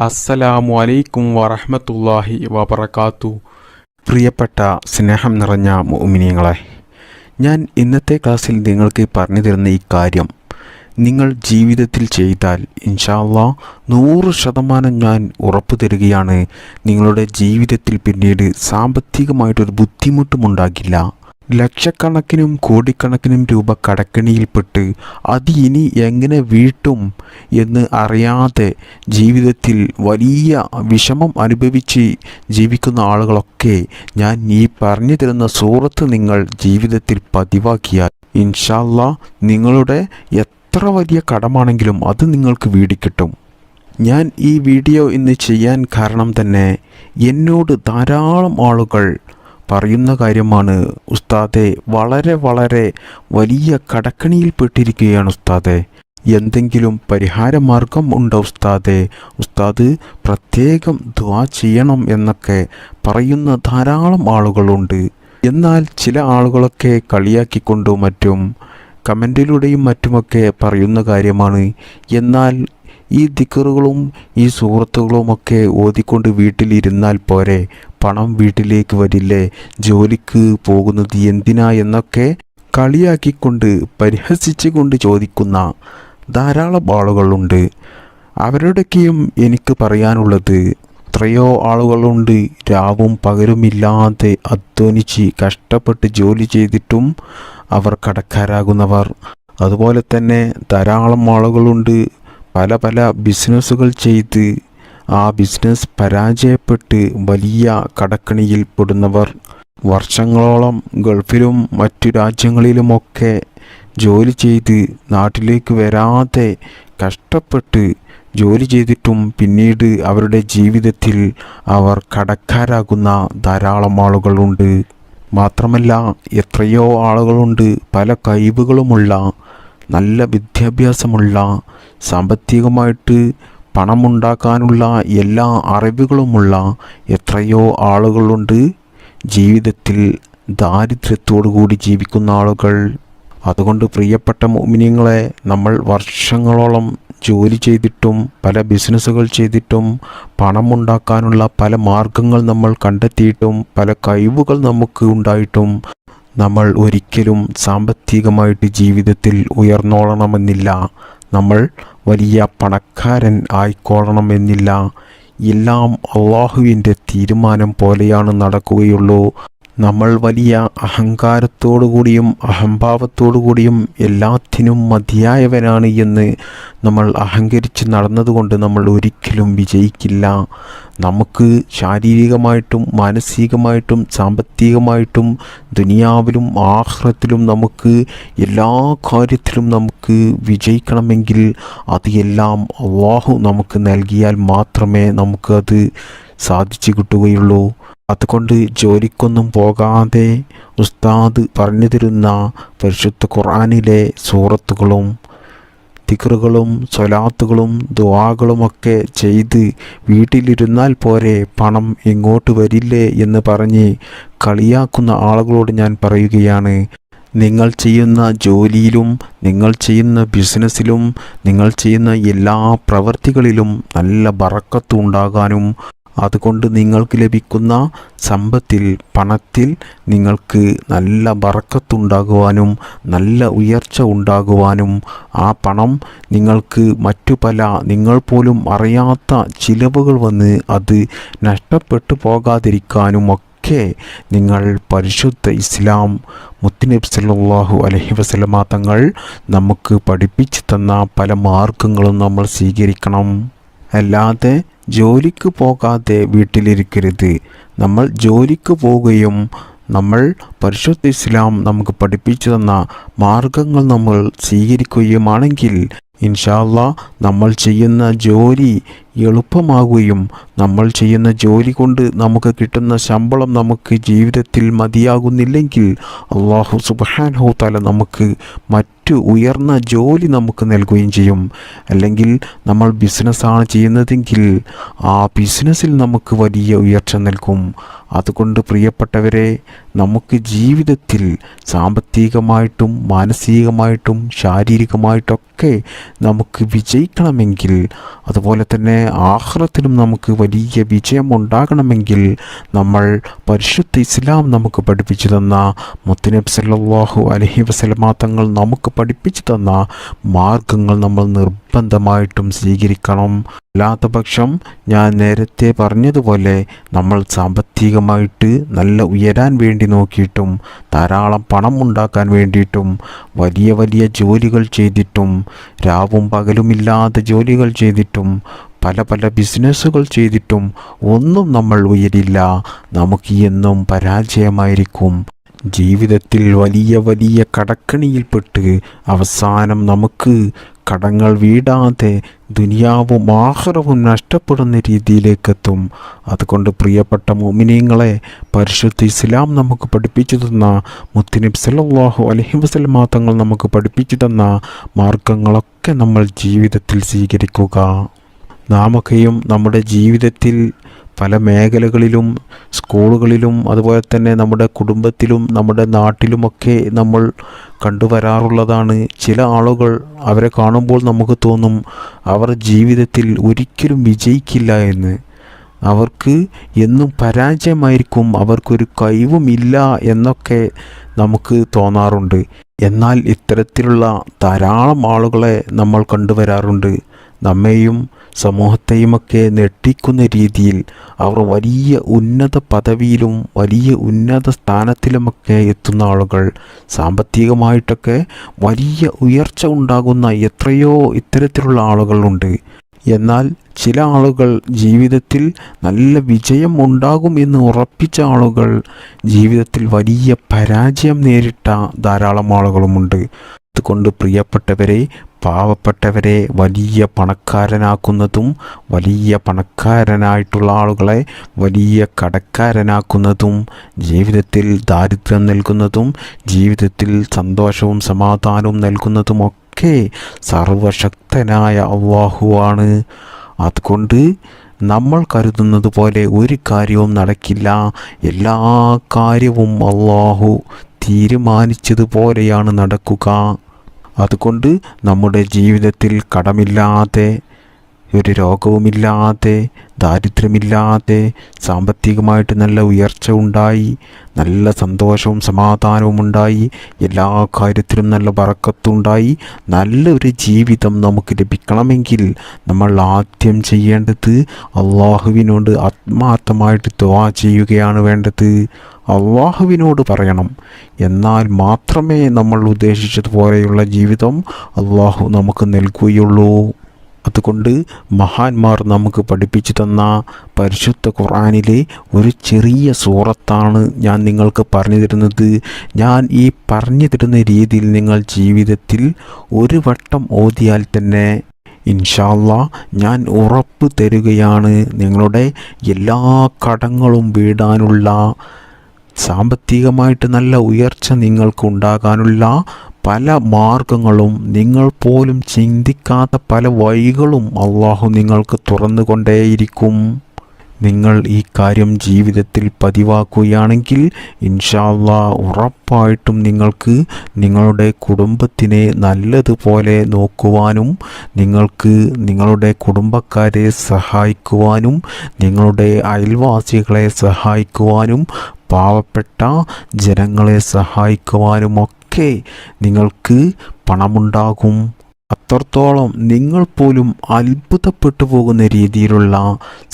അസ്സലാമു അലൈക്കും വറഹ്മത്തുള്ളാഹി വബറകാത്തു. പ്രിയപ്പെട്ട സ്നേഹം നിറഞ്ഞ മുഅ്മിനീങ്ങളെ, ഞാൻ ഇന്നത്തെ ക്ലാസ്സിൽ നിങ്ങൾക്ക് പറഞ്ഞു തരുന്ന ഈ കാര്യം നിങ്ങൾ ജീവിതത്തിൽ ചെയ്താൽ ഇൻഷാ അല്ലാഹ് 100% ഞാൻ ഉറപ്പു തരികയാണ്, നിങ്ങളുടെ ജീവിതത്തിൽ പിന്നീട് സാമ്പത്തികമായിട്ടൊരു ബുദ്ധിമുട്ടുമുണ്ടാകില്ല. ലക്ഷക്കണക്കിനും കോടിക്കണക്കിനും രൂപ കടക്കെണിയിൽപ്പെട്ട് അത് ഇനി എങ്ങനെ വീട്ടും എന്ന് അറിയാതെ ജീവിതത്തിൽ വലിയ വിഷമം അനുഭവിച്ച് ജീവിക്കുന്ന ആളുകളൊക്കെ ഞാൻ ഈ പറഞ്ഞു തരുന്ന സൂറത്ത് നിങ്ങൾ ജീവിതത്തിൽ പതിവാക്കിയാൽ ഇൻഷാ അല്ലാഹ് നിങ്ങളുടെ എത്ര വലിയ കടമാണെങ്കിലും അത് നിങ്ങൾക്ക് വീടിക്കിട്ടും. ഞാൻ ഈ വീഡിയോ ഇന്ന് ചെയ്യാൻ കാരണം തന്നെ എന്നോട് ധാരാളം ആളുകൾ പറയുന്ന കാര്യമാണ്. ഉസ്താദെ, വളരെ വലിയ കടക്കണിയിൽപ്പെട്ടിരിക്കുകയാണ് ഉസ്താദെ, എന്തെങ്കിലും പരിഹാരമാർഗം ഉണ്ടോ ഉസ്താദെ? ഉസ്താദ് പ്രത്യേകം ദുആ ചെയ്യണം എന്നൊക്കെ പറയുന്ന ധാരാളം ആളുകളുണ്ട്. എന്നാൽ ചില ആളുകളൊക്കെ കളിയാക്കിക്കൊണ്ടും മറ്റും കമൻറ്റിലൂടെയും മറ്റുമൊക്കെ പറയുന്ന കാര്യമാണ്, എന്നാൽ ഈ ദിക്റുകളും ഈ സൂറത്തുകളുമൊക്കെ ഓതിക്കൊണ്ട് വീട്ടിലിരുന്നാൽ പോരെ, പണം വീട്ടിലേക്ക് വരില്ലേ, ജോലിക്ക് പോകുന്നത് എന്തിനാ എന്നൊക്കെ കളിയാക്കിക്കൊണ്ട് പരിഹസിച്ചുകൊണ്ട് ചോദിക്കുന്ന ധാരാളം ആളുകളുണ്ട്. അവരുടെയൊക്കെയും എനിക്ക് പറയാനുള്ളത്, എത്രയോ ആളുകളുണ്ട് രാവും പകലുമില്ലാതെ അധ്വാനിച്ച് കഷ്ടപ്പെട്ട് ജോലി ചെയ്തിട്ടും അവർ കടക്കാരാകുന്നവർ. അതുപോലെ തന്നെ ധാരാളം ആളുകളുണ്ട് പല ബിസിനസ്സുകൾ ചെയ്ത് ആ ബിസിനസ് പരാജയപ്പെട്ട് വലിയ കടക്കണിയിൽ പെടുന്നവർ. വർഷങ്ങളോളം ഗൾഫിലും മറ്റു രാജ്യങ്ങളിലുമൊക്കെ ജോലി ചെയ്ത് നാട്ടിലേക്ക് വരാതെ കഷ്ടപ്പെട്ട് ജോലി ചെയ്തിട്ടും പിന്നീട് അവരുടെ ജീവിതത്തിൽ അവർ കടക്കാരാകുന്ന ധാരാളം ആളുകളുണ്ട്. മാത്രമല്ല എത്രയോ ആളുകളുണ്ട് പല കഴിവുകളുമുള്ള, നല്ല വിദ്യാഭ്യാസമുള്ള, സാമ്പത്തികമായിട്ട് പണമുണ്ടാക്കാനുള്ള എല്ലാ അറിവുകളുമുള്ള എത്രയോ ആളുകളുണ്ട് ജീവിതത്തിൽ ദാരിദ്ര്യത്തോടു കൂടി ജീവിക്കുന്ന ആളുകൾ. അതുകൊണ്ട് പ്രിയപ്പെട്ട മുഅ്മിനീങ്ങളെ, നമ്മൾ വർഷങ്ങളോളം ജോലി ചെയ്തിട്ടും പല ബിസിനസ്സുകൾ ചെയ്തിട്ടും പണമുണ്ടാക്കാനുള്ള പല മാർഗങ്ങൾ നമ്മൾ കണ്ടെത്തിയിട്ടും പല കഴിവുകൾ നമുക്ക് ഉണ്ടായിട്ടും നമ്മൾ ഒരിക്കലും സാമ്പത്തികമായിട്ട് ജീവിതത്തിൽ ഉയർന്നോളണമെന്നില്ല, നമ്മൾ വലിയ പണക്കാരൻ ആയിക്കോളണമെന്നില്ല. എല്ലാം അള്ളാഹുവിൻ്റെ തീരുമാനം പോലെയാണ് നടക്കുകയുള്ളൂ. നമ്മൾ വലിയ അഹങ്കാരത്തോടു കൂടിയും അഹംഭാവത്തോടു കൂടിയും എല്ലാത്തിനും മതിയായവനാണ് എന്ന് നമ്മൾ അഹങ്കരിച്ച് നടന്നതുകൊണ്ട് നമ്മൾ ഒരിക്കലും വിജയിക്കില്ല. നമുക്ക് ശാരീരികമായിട്ടും മാനസികമായിട്ടും സാമ്പത്തികമായിട്ടും ദുനിയാവിലും ആഖിറത്തിലും നമുക്ക് എല്ലാ കാര്യത്തിലും നമുക്ക് വിജയിക്കണമെങ്കിൽ അത് എല്ലാം അല്ലാഹു നമുക്ക് നൽകിയാൽ മാത്രമേ നമുക്കത് സാധിച്ചു കിട്ടുകയുള്ളൂ. അതുകൊണ്ട് ജോലിക്കൊന്നും പോകാതെ ഉസ്താദ് പറഞ്ഞു തരുന്ന പരിശുദ്ധ ഖുർആനിലെ സൂറത്തുകളും ദിക്റുകളും സ്വലാത്തുകളും ദുആകളുമൊക്കെ ചെയ്ത് വീട്ടിലിരുന്നാൽ പോരെ, പണം ഇങ്ങോട്ട് വരില്ലേ എന്ന് പറഞ്ഞ് കളിയാക്കുന്ന ആളുകളോട് ഞാൻ പറയുകയാണ്, നിങ്ങൾ ചെയ്യുന്ന ജോലിയിലും നിങ്ങൾ ചെയ്യുന്ന ബിസിനസ്സിലും നിങ്ങൾ ചെയ്യുന്ന എല്ലാ പ്രവൃത്തികളിലും നല്ല ബറക്കത്ത് ഉണ്ടാകാനും അതുകൊണ്ട് നിങ്ങൾക്ക് ലഭിക്കുന്ന സമ്പത്തിൽ പണത്തിൽ നിങ്ങൾക്ക് നല്ല ബറക്കത്തുണ്ടാകുവാനും നല്ല ഉയർച്ച ഉണ്ടാകുവാനും ആ പണം നിങ്ങൾക്ക് മറ്റു പല നിങ്ങൾ പോലും അറിയാത്ത ചിലവുകൾ വന്ന് അത് നഷ്ടപ്പെട്ടു പോകാതിരിക്കാനും ഒക്കെ നിങ്ങൾ പരിശുദ്ധ ഇസ്ലാം മുത്തുനബി സല്ലല്ലാഹു അലൈഹി വസല്ലമ തങ്ങൾ നമുക്ക് പഠിപ്പിച്ചു തന്ന പല മാർഗങ്ങളും നമ്മൾ സ്വീകരിക്കണം. അല്ലാതെ ജോലിക്ക് പോകാതെ വീട്ടിലിരിക്കരുത്. നമ്മൾ ജോലിക്ക് പോവുകയും നമ്മൾ പരിശുദ്ധ ഇസ്ലാം നമുക്ക് പഠിപ്പിച്ചു തന്ന മാർഗങ്ങൾ നമ്മൾ സ്വീകരിക്കുകയുമാണെങ്കിൽ ഇൻഷാ അല്ലാഹ് നമ്മൾ ചെയ്യുന്ന ജോലി എളുപ്പമാകുകയും നമ്മൾ ചെയ്യുന്ന ജോലി കൊണ്ട് നമുക്ക് കിട്ടുന്ന ശമ്പളം നമുക്ക് ജീവിതത്തിൽ മതിയാകുന്നില്ലെങ്കിൽ അല്ലാഹു സുബ്ഹാനഹു തആല നമുക്ക് മറ്റു ഉയർന്ന ജോലി നമുക്ക് നൽകുകയും ചെയ്യും. അല്ലെങ്കിൽ നമ്മൾ ബിസിനസ്സാണ് ചെയ്യുന്നതെങ്കിൽ ആ ബിസിനസ്സിൽ നമുക്ക് വലിയ ഉയർച്ച നൽകും. അതുകൊണ്ട് പ്രിയപ്പെട്ടവരെ, നമുക്ക് ജീവിതത്തിൽ സാമ്പത്തികമായിട്ടും മാനസികമായിട്ടും ശാരീരികമായിട്ടൊക്കെ നമുക്ക് വിജയിക്കണമെങ്കിൽ, അതുപോലെ തന്നെ ആഖിറത്തിലും നമുക്ക് വലിയ വിജയമുണ്ടാകണമെങ്കിൽ നമ്മൾ പരിശുദ്ധ ഇസ്ലാം നമുക്ക് പഠിപ്പിച്ചു തന്ന മുത്തുനബി സല്ലല്ലാഹു അലൈഹി വസല്ലമ തങ്ങൾ നമുക്ക് പഠിപ്പിച്ചു തന്ന മാർഗങ്ങൾ നമ്മൾ നിർബന്ധമായിട്ടും സ്വീകരിക്കണം. അല്ലാത്ത പക്ഷം ഞാൻ നേരത്തെ പറഞ്ഞതുപോലെ നമ്മൾ സാമ്പത്തികമായിട്ട് നല്ല ഉയരാൻ വേണ്ടി നോക്കിയിട്ടും ധാരാളം പണം ഉണ്ടാക്കാൻ വേണ്ടിയിട്ടും വലിയ വലിയ ജോലികൾ ചെയ്തിട്ടും രാവും പകലുമില്ലാതെ ജോലികൾ ചെയ്തിട്ടും പല പല ബിസിനസ്സുകൾ ചെയ്തിട്ടും ഒന്നും നമ്മൾ ഉയരില്ല. നമുക്ക് എന്നും പരാജയമായിരിക്കും. ജീവിതത്തിൽ വലിയ വലിയ കടക്കണിയിൽപ്പെട്ട് അവസാനം നമുക്ക് കടങ്ങൾ വീടാതെ ദുനിയാവും ആഖിറവും നഷ്ടപ്പെടുന്ന രീതിയിലേക്കെത്തും. അതുകൊണ്ട് പ്രിയപ്പെട്ട മുഅ്മിനീങ്ങളെ, പരിശുദ്ധ ഇസ്ലാം നമുക്ക് പഠിപ്പിച്ചു തന്ന മുത്തുനബി സല്ലല്ലാഹു അലൈഹി വസല്ലമ തങ്ങൾ നമുക്ക് പഠിപ്പിച്ചു തന്ന മാർഗങ്ങളൊക്കെ നമ്മൾ ജീവിതത്തിൽ സ്വീകരിക്കുക. നാമൊക്കെയും നമ്മുടെ ജീവിതത്തിൽ പല മേഖലകളിലും, സ്കൂളുകളിലും, അതുപോലെ തന്നെ നമ്മുടെ കുടുംബത്തിലും നമ്മുടെ നാട്ടിലുമൊക്കെ നമ്മൾ കണ്ടുവരാറുള്ളതാണ്. ചില ആളുകൾ, അവരെ കാണുമ്പോൾ നമുക്ക് തോന്നും അവർ ജീവിതത്തിൽ ഒരിക്കലും വിജയിക്കില്ല എന്ന്. അവർക്ക് എന്നും പരാജയമായിരിക്കും, അവർക്കൊരു കഴിവുമില്ല എന്നൊക്കെ നമുക്ക് തോന്നാറുണ്ട്. എന്നാൽ ഇത്തരത്തിലുള്ള ധാരാളം ആളുകളെ നമ്മൾ കണ്ടുവരാറുണ്ട്. നമ്മെയും സമൂഹത്തെയുമൊക്കെ ഞെട്ടിക്കുന്ന രീതിയിൽ അവർ വലിയ ഉന്നത പദവിയിലും വലിയ ഉന്നത സ്ഥാനത്തിലുമൊക്കെ എത്തുന്ന ആളുകൾ, സാമ്പത്തികമായിട്ടൊക്കെ വലിയ ഉയർച്ച ഉണ്ടാകുന്ന എത്രയോ ഇത്തരത്തിലുള്ള ആളുകളുണ്ട്. എന്നാൽ ചില ആളുകൾ ജീവിതത്തിൽ നല്ല വിജയം ഉണ്ടാകും എന്ന് ഉറപ്പിച്ച ആളുകൾ ജീവിതത്തിൽ വലിയ പരാജയം നേരിട്ട ധാരാളം ആളുകളുമുണ്ട്. അതുകൊണ്ട് പ്രിയപ്പെട്ടവരെ, പാവപ്പെട്ടവരെ വലിയ പണക്കാരനാക്കുന്നതും വലിയ പണക്കാരനായിട്ടുള്ള ആളുകളെ വലിയ കടക്കാരനാക്കുന്നതും ജീവിതത്തിൽ ദാരിദ്ര്യം നൽകുന്നതും ജീവിതത്തിൽ സന്തോഷവും സമാധാനവും നൽകുന്നതുമൊക്കെ സർവശക്തനായ അല്ലാഹുവാണ്. അതുകൊണ്ട് നമ്മൾ കരുതുന്നത് പോലെ ഒരു കാര്യവും നടക്കില്ല. എല്ലാ കാര്യവും അല്ലാഹു തീരുമാനിച്ചതുപോലെയാണ് നടക്കുക. അതുകൊണ്ട് നമ്മുടെ ജീവിതത്തിൽ കടമില്ലാതെ, ഒരു രോഗവുമില്ലാതെ, ദാരിദ്ര്യമില്ലാതെ, സാമ്പത്തികമായിട്ട് നല്ല ഉയർച്ച ഉണ്ടായി, നല്ല സന്തോഷവും സമാധാനവും ഉണ്ടായി, എല്ലാ കാര്യത്തിലും നല്ല ബറക്കത്തുണ്ടായി, നല്ലൊരു ജീവിതം നമുക്ക് ലഭിക്കണമെങ്കിൽ നമ്മൾ ആദ്യം ചെയ്യേണ്ടത് അള്ളാഹുവിനോട് ആത്മാർത്ഥമായിട്ട് ദുആ ചെയ്യുകയാണ് വേണ്ടത്. അള്ളാഹുവിനോട് പറയണം. എന്നാൽ മാത്രമേ നമ്മൾ ഉദ്ദേശിച്ചതുപോലെയുള്ള ജീവിതം അള്ളാഹു നമുക്ക് നൽകുകയുള്ളൂ. അതുകൊണ്ട് മഹാന്മാർ നമുക്ക് പഠിപ്പിച്ചു തന്ന പരിശുദ്ധ ഖുർആനിലെ ഒരു ചെറിയ സൂറത്താണ് ഞാൻ നിങ്ങൾക്ക് പറഞ്ഞു തരുന്നത്. ഞാൻ ഈ പറഞ്ഞു തരുന്ന രീതിയിൽ നിങ്ങൾ ജീവിതത്തിൽ ഒരു വട്ടം ഓതിയാൽ തന്നെ ഇൻഷാ അല്ലാഹ് ഞാൻ ഉറപ്പ് തരുകയാണ്, നിങ്ങളുടെ എല്ലാ കടങ്ങളും വീടാനുള്ള, സാമ്പത്തികമായിട്ട് നല്ല ഉയർച്ച നിങ്ങൾക്ക് ഉണ്ടാകാനുള്ള പല മാർഗങ്ങളും, നിങ്ങൾ പോലും ചിന്തിക്കാത്ത പല വഴികളും അള്ളാഹു നിങ്ങൾക്ക് തുറന്നുകൊണ്ടേയിരിക്കും. നിങ്ങൾ ഈ കാര്യം ജീവിതത്തിൽ പതിവാക്കുകയാണെങ്കിൽ ഇൻഷാ അല്ലാഹ് ഉറപ്പായിട്ടും നിങ്ങൾക്ക് നിങ്ങളുടെ കുടുംബത്തിനെ നല്ലതുപോലെ നോക്കുവാനും, നിങ്ങൾക്ക് നിങ്ങളുടെ കുടുംബക്കാരെ സഹായിക്കുവാനും, നിങ്ങളുടെ അയൽവാസികളെ സഹായിക്കുവാനും, പാവപ്പെട്ട ജനങ്ങളെ സഹായിക്കുവാനുമൊക്കെ നിങ്ങൾക്ക് പണമുണ്ടാകും. അത്രത്തോളം നിങ്ങൾ പോലും അത്ഭുതപ്പെട്ടു പോകുന്ന രീതിയിലുള്ള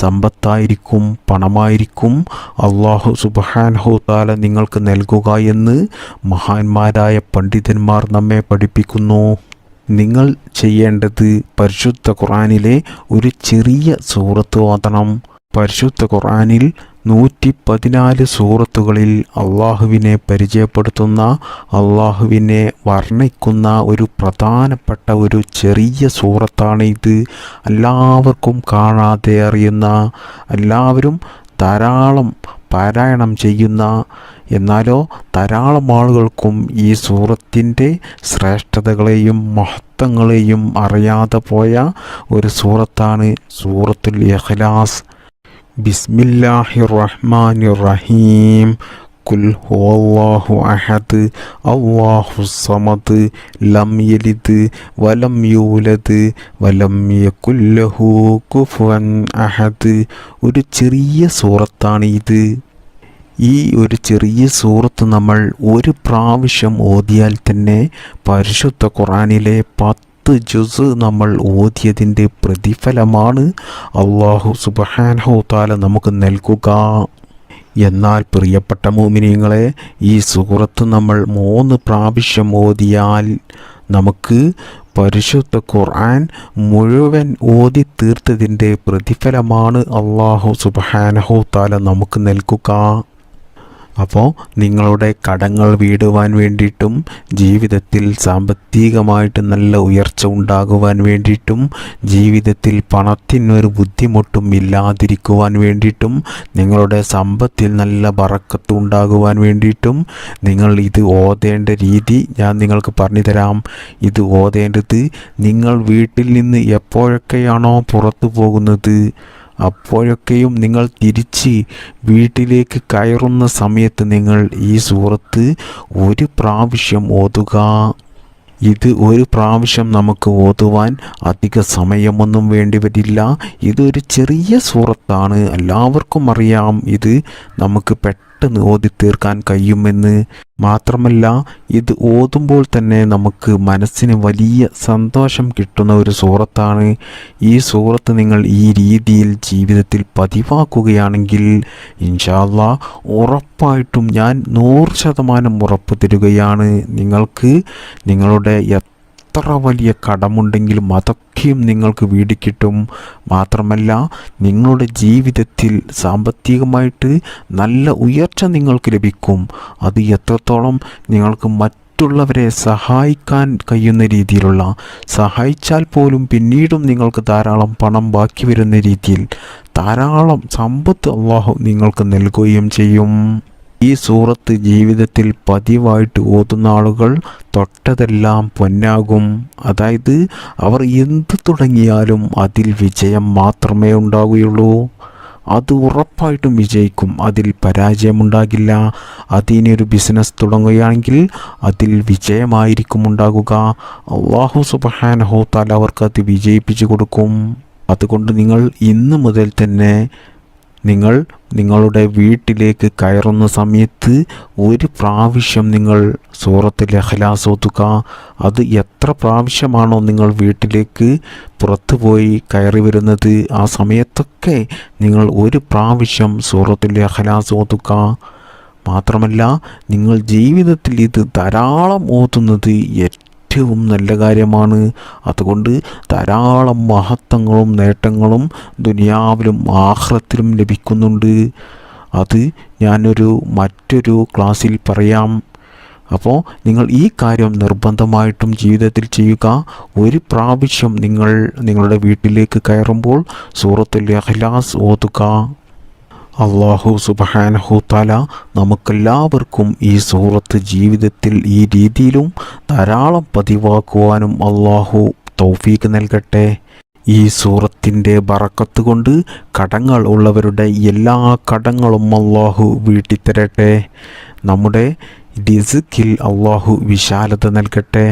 സമ്പത്തായിരിക്കും, പണമായിരിക്കും അല്ലാഹു സുബ്ഹാനഹു തആല നിങ്ങൾക്ക് നൽകുക എന്ന് മഹാന്മാരായ പണ്ഡിതന്മാർ നമ്മെ പഠിപ്പിക്കുന്നു. നിങ്ങൾ ചെയ്യേണ്ടത് പരിശുദ്ധ ഖുർആനിലെ ഒരു ചെറിയ സൂറത്ത് ഓതണം. പരിശുദ്ധ ഖുർആനിൽ 114 സൂറത്തുകളിൽ അള്ളാഹുവിനെ പരിചയപ്പെടുത്തുന്ന, അള്ളാഹുവിനെ വർണ്ണിക്കുന്ന ഒരു പ്രധാനപ്പെട്ട ഒരു ചെറിയ സൂറത്താണ് ഇത്. എല്ലാവർക്കും കാണാതെ അറിയുന്ന, എല്ലാവരും ധാരാളം പാരായണം ചെയ്യുന്ന, എന്നാലോ ധാരാളം ആളുകൾക്കും ഈ സൂറത്തിൻ്റെ ശ്രേഷ്ഠതകളെയും മഹത്വങ്ങളെയും അറിയാതെ പോയ ഒരു സൂറത്താണ് സൂറത്തുൽ ഇഖ്ലാസ്. ബിസ്മില്ലാഹിർ റഹ്മാനിർ റഹീം. ഖുൽ ഹുവല്ലാഹു അഹദ് അല്ലാഹു സമദ് ലം യലിദ് വലം യൂലദ് വലം യകുൽ ലഹു കുഫുവൻ അഹദ്. ഒരു ചെറിയ സൂറത്താണ് ഇത്. ഈ ഒരു ചെറിയ സൂറത്ത് നമ്മൾ ഒരു പ്രാവശ്യം ഓതിയാൽ തന്നെ പരിശുദ്ധ ഖുർആനിലെ 10 ജുസ് നമ്മൾ ഓതിയതിൻ്റെ പ്രതിഫലമാണ് അല്ലാഹു സുബ്ഹാനഹു തആല നമുക്ക് നൽകുക. എന്നാൽ പ്രിയപ്പെട്ട മുഅ്മിനീങ്ങളെ, ഈ സൂറത്ത് നമ്മൾ 3 പ്രാവശ്യം ഓതിയാൽ നമുക്ക് പരിശുദ്ധ ഖുർആൻ മുഴുവൻ ഓതി തീർത്തതിൻ്റെ പ്രതിഫലമാണ് അല്ലാഹു സുബ്ഹാനഹു തആല നമുക്ക് നൽകുക. അപ്പോൾ നിങ്ങളുടെ കടങ്ങൾ വീടുവാൻ വേണ്ടിയിട്ടും ജീവിതത്തിൽ സാമ്പത്തികമായിട്ട് നല്ല ഉയർച്ച ഉണ്ടാകുവാൻ വേണ്ടിയിട്ടും ജീവിതത്തിൽ പണത്തിനൊരു ബുദ്ധിമുട്ടും ഇല്ലാതിരിക്കുവാൻ വേണ്ടിയിട്ടും നിങ്ങളുടെ സമ്പത്തിൽ നല്ല ബറക്കത്ത് ഉണ്ടാകുവാൻ വേണ്ടിയിട്ടും നിങ്ങൾ ഇത് ഓതേണ്ട രീതി ഞാൻ നിങ്ങൾക്ക് പറഞ്ഞു തരാം. ഇത് ഓതേണ്ടത് നിങ്ങൾ വീട്ടിൽ നിന്ന് എപ്പോഴൊക്കെയാണോ പുറത്തു പോകുന്നത് അപ്പോഴൊക്കെയും നിങ്ങൾ തിരിച്ച് വീട്ടിലേക്ക് കയറുന്ന സമയത്ത് നിങ്ങൾ ഈ സൂറത്ത് ഒരു പ്രാവശ്യം ഓതുക. ഇത് ഒരു പ്രാവശ്യം നമുക്ക് ഓതുവാൻ അധിക സമയമൊന്നും വേണ്ടി വരില്ല. ഇതൊരു ചെറിയ സൂറത്താണ്, എല്ലാവർക്കും അറിയാം ഇത് നമുക്ക് പെട്ടെന്ന് ഓതി തീർക്കാൻ കഴിയുമെന്ന്. മാത്രമല്ല ഇത് ഓതുമ്പോൾ തന്നെ നമുക്ക് മനസ്സിന് വലിയ സന്തോഷം കിട്ടുന്ന ഒരു സൂറത്താണ്. ഈ സൂറത്ത് നിങ്ങൾ ഈ രീതിയിൽ ജീവിതത്തിൽ പതിവാക്കുകയാണെങ്കിൽ ഇൻഷാ അല്ലാഹ് ഉറപ്പായിട്ടും ഞാൻ 100% ഉറപ്പ് തരുകയാണ്, നിങ്ങൾക്ക് നിങ്ങളുടെ എത്ര വലിയ കടമുണ്ടെങ്കിലും അതൊക്കെയും നിങ്ങൾക്ക് വീടിക്കിട്ടും. മാത്രമല്ല നിങ്ങളുടെ ജീവിതത്തിൽ സാമ്പത്തികമായിട്ട് നല്ല ഉയർച്ച നിങ്ങൾക്ക് ലഭിക്കും. അത് എത്രത്തോളം നിങ്ങൾക്ക് മറ്റുള്ളവരെ സഹായിക്കാൻ കഴിയുന്ന രീതിയിലുള്ള, സഹായിച്ചാൽ പോലും പിന്നീടും നിങ്ങൾക്ക് ധാരാളം പണം ബാക്കി വരുന്ന രീതിയിൽ ധാരാളം സമ്പത്ത് അല്ലാഹു നിങ്ങൾക്ക് നൽകുകയും ചെയ്യും. ഈ സൂറത്ത് ജീവിതത്തിൽ പതിവായിട്ട് ഓതുന്ന ആളുകൾ തൊട്ടതെല്ലാം പൊന്നാകും. അതായത് അവർ എന്ത് തുടങ്ങിയാലും അതിൽ വിജയം മാത്രമേ ഉണ്ടാവുകയുള്ളൂ. അത് ഉറപ്പായിട്ടും വിജയിക്കും, അതിൽ പരാജയമുണ്ടാകില്ല. അതിനൊരു ബിസിനസ് തുടങ്ങുകയാണെങ്കിൽ അതിൽ വിജയമായിരിക്കും ഉണ്ടാകുക. അല്ലാഹു സുബ്ഹാനഹു തആല അവർക്കത് വിജയിപ്പിച്ചു കൊടുക്കും. അതുകൊണ്ട് നിങ്ങൾ ഇന്ന് മുതൽ തന്നെ നിങ്ങൾ നിങ്ങളുടെ വീട്ടിലേക്ക് കയറുന്ന സമയത്ത് ഒരു പ്രാവശ്യം നിങ്ങൾ സൂറത്തുൽ ഇഖ്ലാസ് ഓതുക. അത് എത്ര പ്രാവശ്യമാണോ നിങ്ങൾ വീട്ടിലേക്ക് പുറത്തു പോയി കയറി വരുന്നത് ആ സമയത്തൊക്കെ നിങ്ങൾ ഒരു പ്രാവശ്യം സൂറത്തുൽ ഇഖ്ലാസ് ഓതുക. മാത്രമല്ല നിങ്ങൾ ജീവിതത്തിൽ ഇത് ധാരാളം ഓതുന്നത് ഏറ്റവും നല്ല കാര്യമാണ്. അതുകൊണ്ട് ധാരാളം മഹത്വങ്ങളും നേട്ടങ്ങളും ദുനിയാവിലും ആഖിറത്തിലും ലഭിക്കുന്നുണ്ട്. അത് ഞാനൊരു മറ്റൊരു ക്ലാസ്സിൽ പറയാം. അപ്പോൾ നിങ്ങൾ ഈ കാര്യം നിർബന്ധമായിട്ടും ജീവിതത്തിൽ ചെയ്യുക. ഒരു പ്രാവശ്യം നിങ്ങൾ നിങ്ങളുടെ വീട്ടിലേക്ക് കയറുമ്പോൾ സൂറത്തുൽ ഇഖ്ലാസ് ഓതുക. അല്ലാഹു സുബ്ഹാനഹു തആല നമുക്കെല്ലാവർക്കും ഈ സൂറത്ത് ജീവിതത്തിൽ ഈ രീതിയിലും ധാരാളം പതിവാക്കുവാനും അല്ലാഹു തൗഫീഖ് നൽകട്ടെ. ഈ സൂറത്തിൻ്റെ ബറക്കത്ത് കൊണ്ട് കടങ്ങൾ ഉള്ളവരുടെ എല്ലാ കടങ്ങളും അല്ലാഹു വീട്ടിത്തരട്ടെ. നമ്മുടെ റിസ്കിൽ അല്ലാഹു വിശാലത നൽകട്ടെ.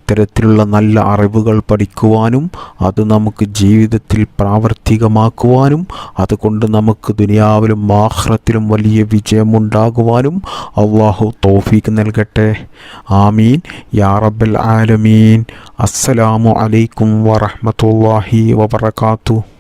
ഇത്തരത്തിലുള്ള നല്ല അറിവുകൾ പഠിക്കുവാനും അത് നമുക്ക് ജീവിതത്തിൽ പ്രാവർത്തികമാക്കുവാനും അതുകൊണ്ട് നമുക്ക് ദുനിയാവിലും ആഖിറത്തിലും വലിയ വിജയമുണ്ടാകുവാനും അല്ലാഹു തൗഫീഖ് നൽകട്ടെ. ആമീൻ യാ റബ്ബൽ ആലമീൻ. അസ്സലാമു അലൈക്കും വറഹ്മത്തുള്ളാഹി വബറകാതുഹു.